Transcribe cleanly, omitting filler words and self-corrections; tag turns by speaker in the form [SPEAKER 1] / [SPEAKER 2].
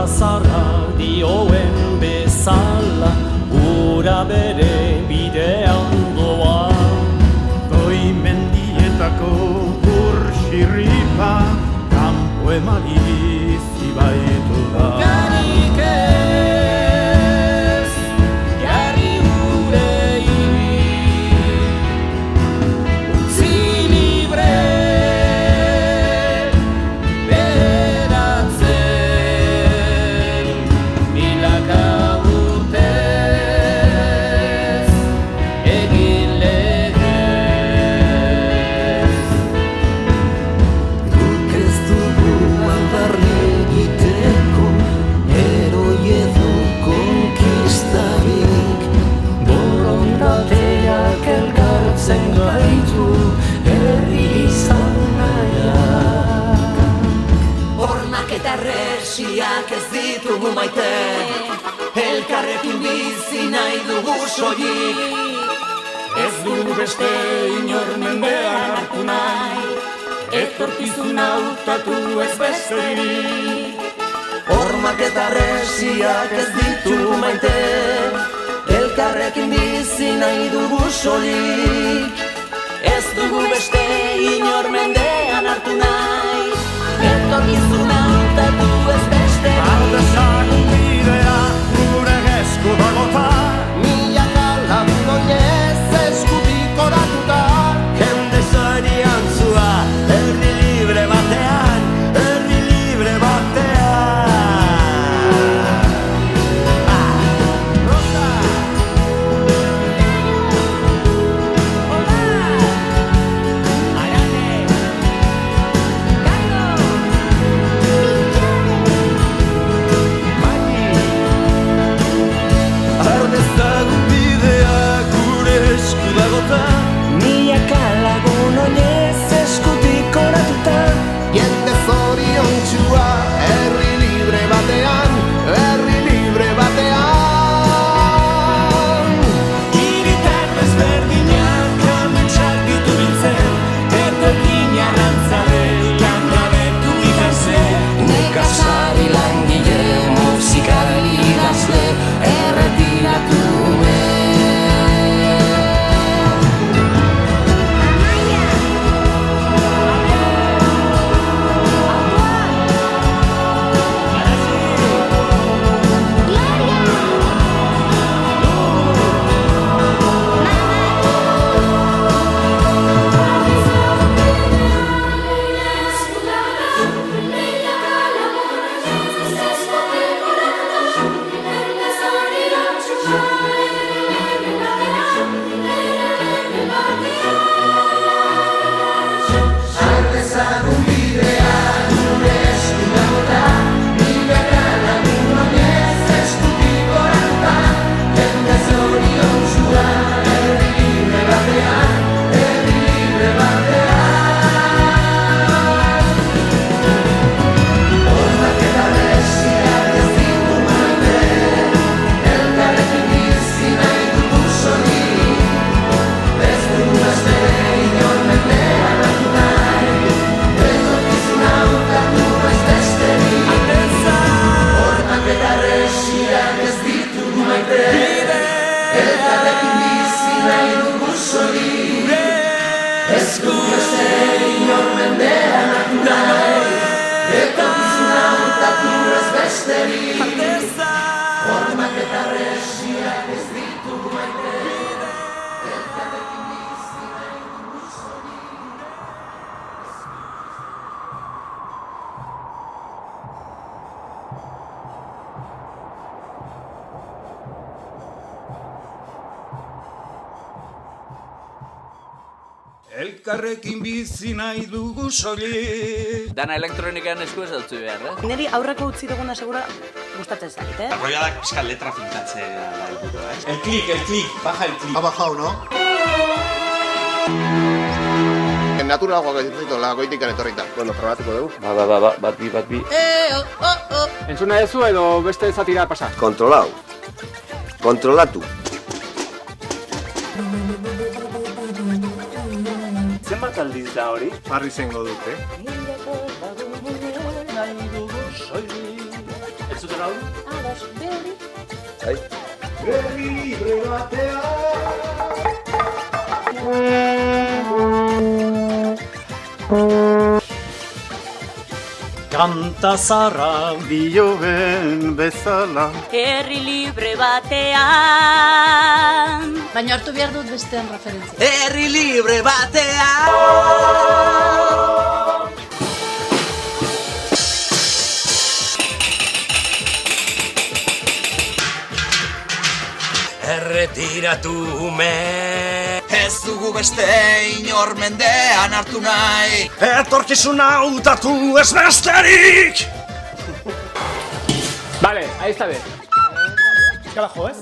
[SPEAKER 1] plazara dioen bezala, ura bere bidean doa.
[SPEAKER 2] Goi mendietako burxirripa, kanpo emali zibaitu da.
[SPEAKER 1] Garik ez, jarri gure hiri, utzi libre, beratzen, milaka urtez, egin legez.
[SPEAKER 3] Guk ez dugu aldarri egiteko, heroi edo konkistarik. Borondateak elkartzen gaitu, herri izan nahiak. Hormak eta herresiak ez ditugu maite, elkarrekin bizi nahi dugu soilik.
[SPEAKER 1] Ez du beste inor mendean hartu nahi, etorkizuna hautatu ez besterik.
[SPEAKER 3] Hormak eta herresiak ez ditugu maite, elkarrekin bizi nahi dugu soilik. Ez dugu beste inor mendean hartu nahi, etorkizuna hautatu ez besterik.
[SPEAKER 2] Aldezagun bidea gure esku dagota,
[SPEAKER 3] Milaka lagun oinez eskutik oratuta,
[SPEAKER 2] jende zorian zua, herri libre batean, herri libre batean. Rosa! Ardezagun bidea gure esku dagota,
[SPEAKER 3] milaka lagun oinez eskutik oratuta, jende zoriontsua herri libre batean, herri libre batean.
[SPEAKER 1] Hiritar desberdinak ametsak ditu biltzen, etorkin arrantzale langabetu ikasen.
[SPEAKER 3] Nekazari langile, musikari idazle, erretiratu
[SPEAKER 2] elkarrekin bizi nahi dugu soilik.
[SPEAKER 4] Dana elektronikean esku ez dutzu behar,
[SPEAKER 5] Neri aurreko utzi duguna segura gustatzen zait,
[SPEAKER 6] Arroiadak pizka letra fintatzea da helburua,
[SPEAKER 7] El clic, baja el clic.
[SPEAKER 8] Ha bajado, ¿no? Naturalagoak ez ditu lagoitikan etorrita. Bueno, probatuko dugu.
[SPEAKER 4] Bat bi.
[SPEAKER 7] Entzuna ezu edo beste zatira pasa?
[SPEAKER 8] Kontrolau. Kontrolatu.
[SPEAKER 6] Zenbat aldiz da hori?
[SPEAKER 2] Jarri zengo dute.
[SPEAKER 6] Ez zuten
[SPEAKER 2] hau.
[SPEAKER 5] Ados, be hori.
[SPEAKER 4] Bai.
[SPEAKER 2] Herri libre batean. Kanta zarra dioen bezala.
[SPEAKER 5] Herri libre batean.
[SPEAKER 9] Baina hartu behar dut bestean referentzia.
[SPEAKER 3] Herri libre batean.
[SPEAKER 2] Erretiratu ume. Ez dugu beste inor mendean hartu nahi. Etorkizuna hautatu ez besterik.
[SPEAKER 7] Vale, ahí está bien.
[SPEAKER 2] Eskala jo, ez?